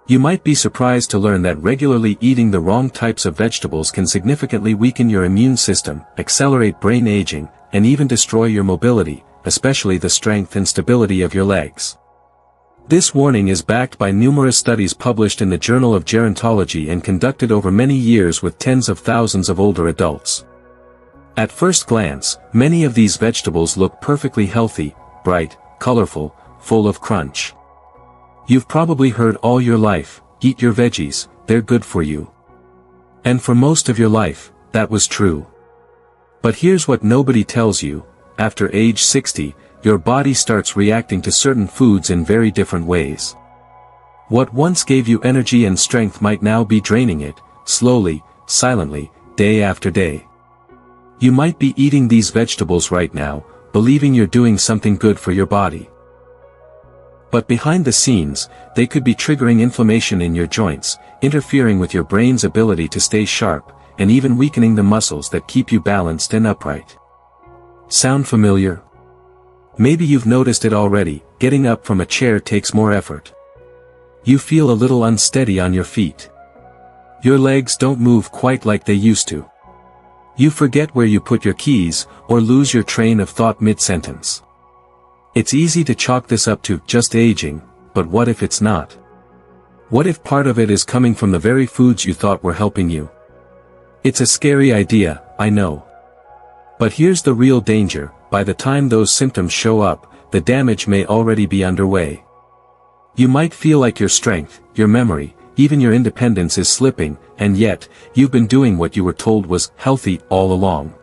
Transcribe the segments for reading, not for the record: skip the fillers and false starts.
You might be surprised to learn that regularly eating the wrong types of vegetables can significantly weaken your immune system, accelerate brain aging, and even destroy your mobility, especially the strength and stability of your legs. This warning is backed by numerous studies published in the Journal of Gerontology and conducted over many years with tens of thousands of older adults. At first glance, many of these vegetables look perfectly healthy, bright, colorful, full of crunch. You've probably heard all your life, eat your veggies, they're good for you. And for most of your life, that was true. But here's what nobody tells you: after age 60, your body starts reacting to certain foods in very different ways. What once gave you energy and strength might now be draining it, slowly, silently, day after day. You might be eating these vegetables right now, believing you're doing something good for your body. But behind the scenes, they could be triggering inflammation in your joints, interfering with your brain's ability to stay sharp, and even weakening the muscles that keep you balanced and upright. Sound familiar? Maybe you've noticed it already. Getting up from a chair takes more effort. You feel a little unsteady on your feet. Your legs don't move quite like they used to. You forget where you put your keys, or lose your train of thought mid-sentence. It's easy to chalk this up to just aging, but what if it's not? What if part of it is coming from the very foods you thought were helping you? It's a scary idea, I know. But here's the real danger: by the time those symptoms show up, the damage may already be underway. You might feel like your strength, your memory, even your independence is slipping, and yet, you've been doing what you were told was healthy all along.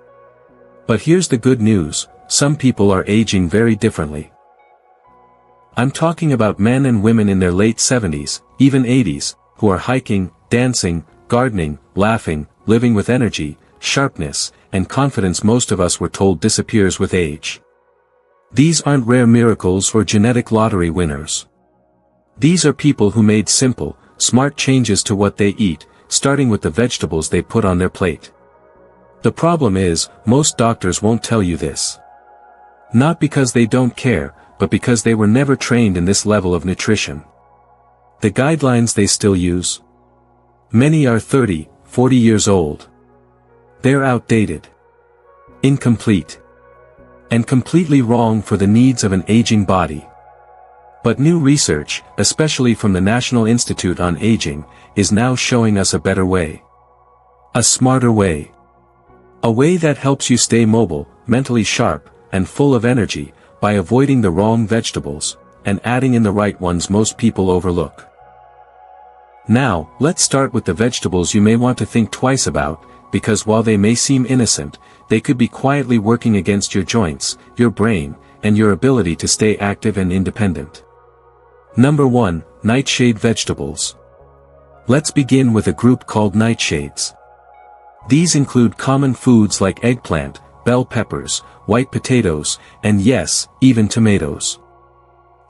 But here's the good news: some people are aging very differently. I'm talking about men and women in their late 70s, even 80s, who are hiking, dancing, gardening, laughing, living with energy, sharpness, and confidence most of us were told disappears with age. These aren't rare miracles or genetic lottery winners. These are people who made simple, smart changes to what they eat, starting with the vegetables they put on their plate. The problem is, most doctors won't tell you this. Not because they don't care, but because they were never trained in this level of nutrition. The guidelines they still use? Many are 30, 40 years old. They're outdated, incomplete, and completely wrong for the needs of an aging body. But new research, especially from the National Institute on Aging, is now showing us a better way. A smarter way. A way that helps you stay mobile, mentally sharp, and full of energy, by avoiding the wrong vegetables, and adding in the right ones most people overlook. Now, let's start with the vegetables you may want to think twice about, because while they may seem innocent, they could be quietly working against your joints, your brain, and your ability to stay active and independent. Number 1, nightshade vegetables. Let's begin with a group called nightshades. These include common foods like eggplant, bell peppers, white potatoes, and yes, even tomatoes.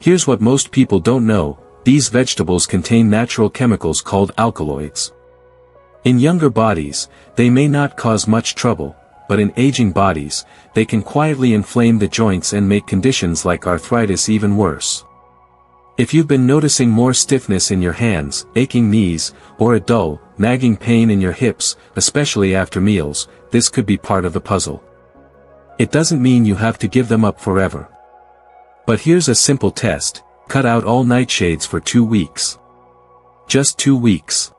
Here's what most people don't know: these vegetables contain natural chemicals called alkaloids. In younger bodies, they may not cause much trouble, but in aging bodies, they can quietly inflame the joints and make conditions like arthritis even worse. If you've been noticing more stiffness in your hands, aching knees, or a dull, nagging pain in your hips, especially after meals, this could be part of the puzzle. It doesn't mean you have to give them up forever. But here's a simple test: cut out all nightshades for 2 weeks. Just 2 weeks.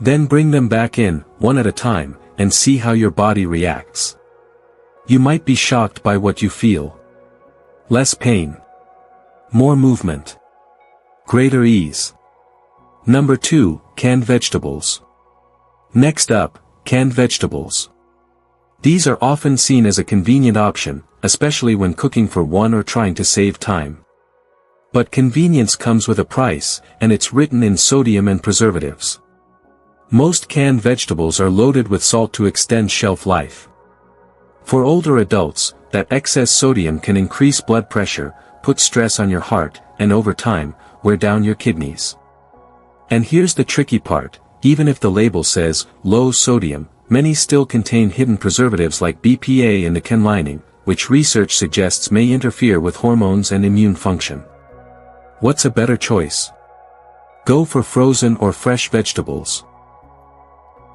Then bring them back in, one at a time, and see how your body reacts. You might be shocked by what you feel. Less pain. More movement. Greater ease. Number 2, canned vegetables. Next up, canned vegetables. These are often seen as a convenient option, especially when cooking for one or trying to save time. But convenience comes with a price, and it's written in sodium and preservatives. Most canned vegetables are loaded with salt to extend shelf life. For older adults, that excess sodium can increase blood pressure, put stress on your heart, and over time, wear down your kidneys. And here's the tricky part: even if the label says low sodium, many still contain hidden preservatives like BPA in the can lining, which research suggests may interfere with hormones and immune function. What's a better choice? Go for frozen or fresh vegetables.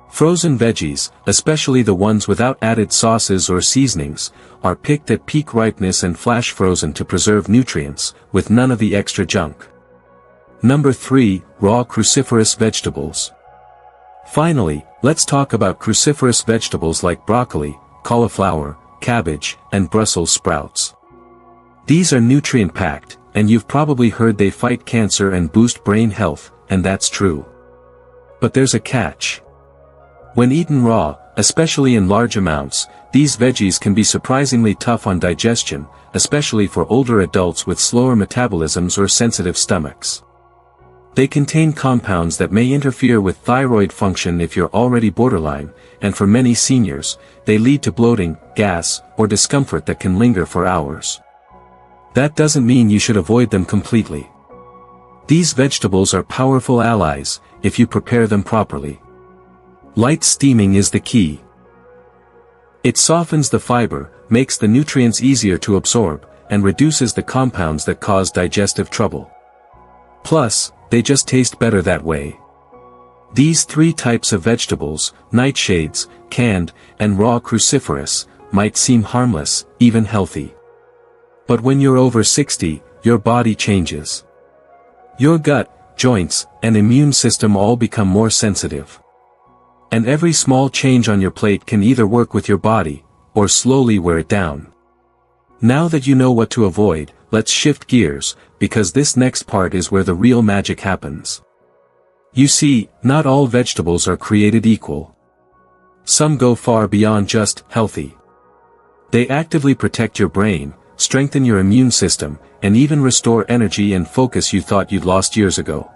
Frozen veggies, especially the ones without added sauces or seasonings, are picked at peak ripeness and flash frozen to preserve nutrients, with none of the extra junk. Number 3. Raw cruciferous vegetables. Finally, let's talk about cruciferous vegetables like broccoli, cauliflower, cabbage, and Brussels sprouts. These are nutrient-packed, and you've probably heard they fight cancer and boost brain health, and that's true. But there's a catch. When eaten raw, especially in large amounts, these veggies can be surprisingly tough on digestion, especially for older adults with slower metabolisms or sensitive stomachs. They contain compounds that may interfere with thyroid function if you're already borderline, and for many seniors, they lead to bloating, gas, or discomfort that can linger for hours. That doesn't mean you should avoid them completely. These vegetables are powerful allies, if you prepare them properly. Light steaming is the key. It softens the fiber, makes the nutrients easier to absorb, and reduces the compounds that cause digestive trouble. Plus, they just taste better that way. These 3 types of vegetables, nightshades, canned, and raw cruciferous, might seem harmless, even healthy. But when you're over 60, your body changes. Your gut, joints, and immune system all become more sensitive. And every small change on your plate can either work with your body, or slowly wear it down. Now that you know what to avoid, let's shift gears, because this next part is where the real magic happens. You see, not all vegetables are created equal. Some go far beyond just healthy. They actively protect your brain, strengthen your immune system, and even restore energy and focus you thought you'd lost years ago.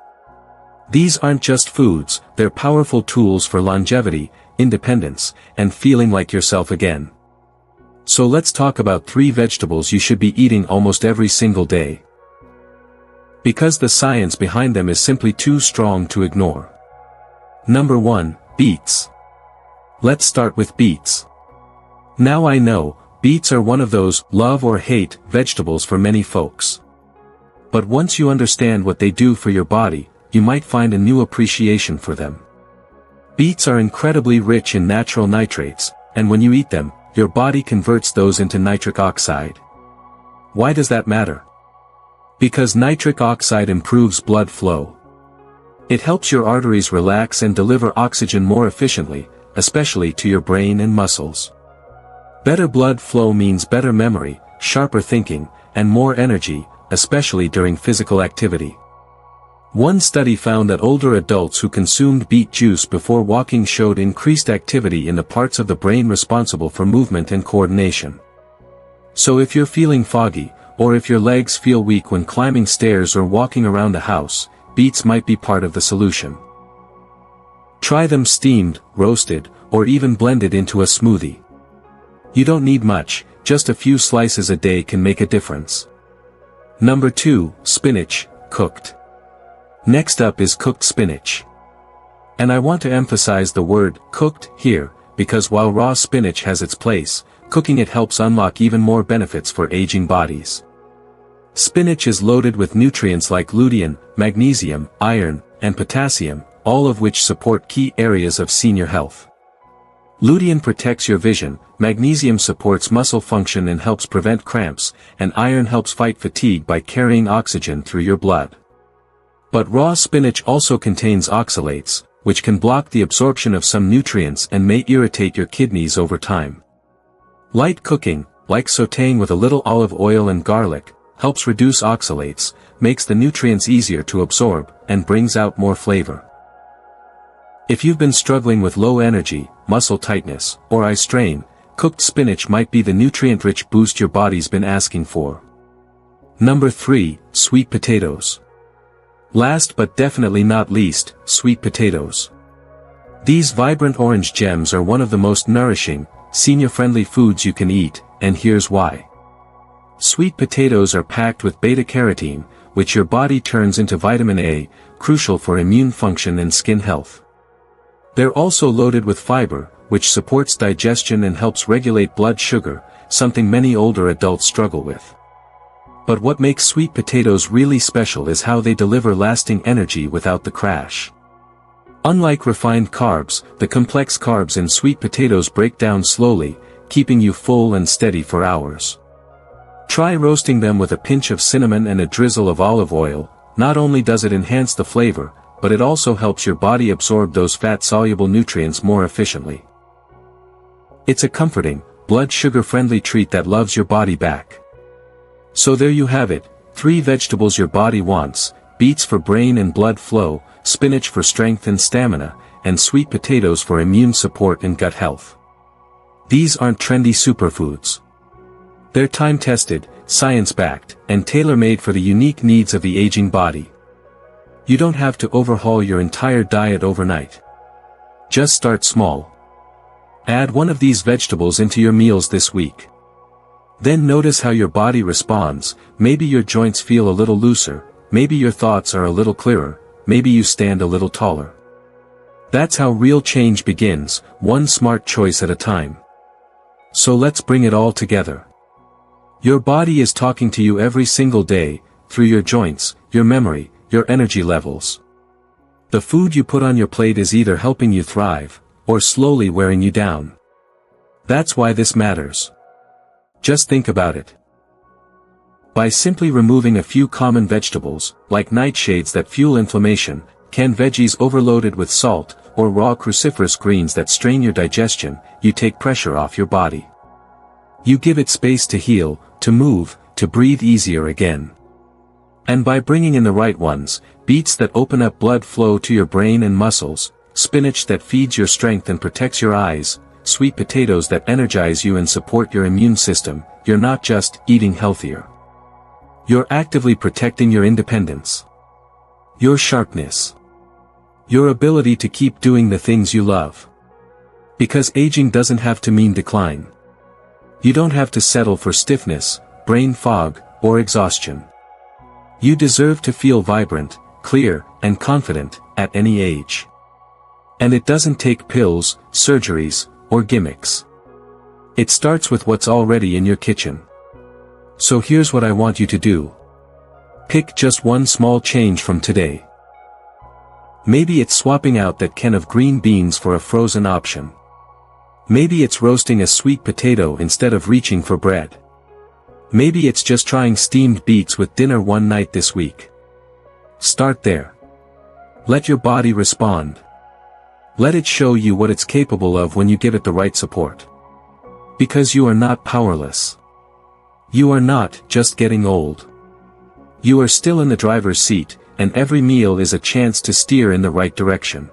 These aren't just foods, they're powerful tools for longevity, independence, and feeling like yourself again. So let's talk about 3 vegetables you should be eating almost every single day. Because the science behind them is simply too strong to ignore. Number 1, beets. Let's start with beets. Now I know, beets are one of those love or hate vegetables for many folks. But once you understand what they do for your body, you might find a new appreciation for them. Beets are incredibly rich in natural nitrates, and when you eat them, your body converts those into nitric oxide. Why does that matter? Because nitric oxide improves blood flow. It helps your arteries relax and deliver oxygen more efficiently, especially to your brain and muscles. Better blood flow means better memory, sharper thinking, and more energy, especially during physical activity. One study found that older adults who consumed beet juice before walking showed increased activity in the parts of the brain responsible for movement and coordination. So if you're feeling foggy, or if your legs feel weak when climbing stairs or walking around the house, beets might be part of the solution. Try them steamed, roasted, or even blended into a smoothie. You don't need much, just a few slices a day can make a difference. Number 2, spinach, cooked. Next up is cooked spinach. And I want to emphasize the word cooked here, because while raw spinach has its place, cooking it helps unlock even more benefits for aging bodies. Spinach is loaded with nutrients like lutein, magnesium, iron, and potassium, all of which support key areas of senior health. Lutein protects your vision, magnesium supports muscle function and helps prevent cramps, and iron helps fight fatigue by carrying oxygen through your blood. But raw spinach also contains oxalates, which can block the absorption of some nutrients and may irritate your kidneys over time. Light cooking, like sautéing with a little olive oil and garlic, helps reduce oxalates, makes the nutrients easier to absorb, and brings out more flavor. If you've been struggling with low energy, muscle tightness, or eye strain, cooked spinach might be the nutrient-rich boost your body's been asking for. Number 3, sweet potatoes. Last but definitely not least, sweet potatoes. These vibrant orange gems are one of the most nourishing, senior-friendly foods you can eat, and here's why. Sweet potatoes are packed with beta-carotene, which your body turns into vitamin A, crucial for immune function and skin health. They're also loaded with fiber, which supports digestion and helps regulate blood sugar, something many older adults struggle with. But what makes sweet potatoes really special is how they deliver lasting energy without the crash. Unlike refined carbs, the complex carbs in sweet potatoes break down slowly, keeping you full and steady for hours. Try roasting them with a pinch of cinnamon and a drizzle of olive oil. Not only does it enhance the flavor, but it also helps your body absorb those fat-soluble nutrients more efficiently. It's a comforting, blood sugar-friendly treat that loves your body back. So there you have it, 3 vegetables your body wants: beets for brain and blood flow, spinach for strength and stamina, and sweet potatoes for immune support and gut health. These aren't trendy superfoods. They're time-tested, science-backed, and tailor-made for the unique needs of the aging body. You don't have to overhaul your entire diet overnight. Just start small. Add one of these vegetables into your meals this week. Then notice how your body responds. Maybe your joints feel a little looser, maybe your thoughts are a little clearer, maybe you stand a little taller. That's how real change begins, one smart choice at a time. So let's bring it all together. Your body is talking to you every single day, through your joints, your memory, your energy levels. The food you put on your plate is either helping you thrive, or slowly wearing you down. That's why this matters. Just think about it. By simply removing a few common vegetables, like nightshades that fuel inflammation, canned veggies overloaded with salt, or raw cruciferous greens that strain your digestion, you take pressure off your body. You give it space to heal, to move, to breathe easier again. And by bringing in the right ones, beets that open up blood flow to your brain and muscles, spinach that feeds your strength and protects your eyes, sweet potatoes that energize you and support your immune system, you're not just eating healthier. You're actively protecting your independence, your sharpness, your ability to keep doing the things you love. Because aging doesn't have to mean decline. You don't have to settle for stiffness, brain fog, or exhaustion. You deserve to feel vibrant, clear, and confident, at any age. And it doesn't take pills, surgeries, or gimmicks. It starts with what's already in your kitchen. So here's what I want you to do. Pick just one small change from today. Maybe it's swapping out that can of green beans for a frozen option. Maybe it's roasting a sweet potato instead of reaching for bread. Maybe it's just trying steamed beets with dinner one night this week. Start there. Let your body respond. Let it show you what it's capable of when you give it the right support. Because you are not powerless. You are not just getting old. You are still in the driver's seat, and every meal is a chance to steer in the right direction.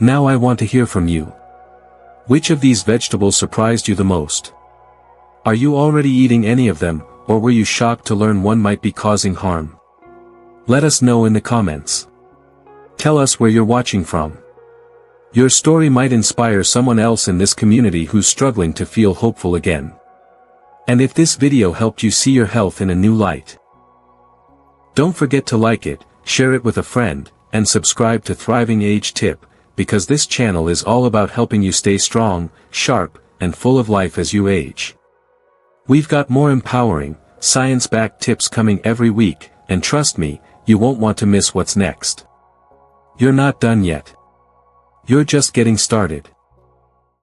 Now I want to hear from you. Which of these vegetables surprised you the most? Are you already eating any of them, or were you shocked to learn one might be causing harm? Let us know in the comments. Tell us where you're watching from. Your story might inspire someone else in this community who's struggling to feel hopeful again. And if this video helped you see your health in a new light, don't forget to like it, share it with a friend, and subscribe to Thriving Age Tip, because this channel is all about helping you stay strong, sharp, and full of life as you age. We've got more empowering, science-backed tips coming every week, and trust me, you won't want to miss what's next. You're not done yet. You're just getting started.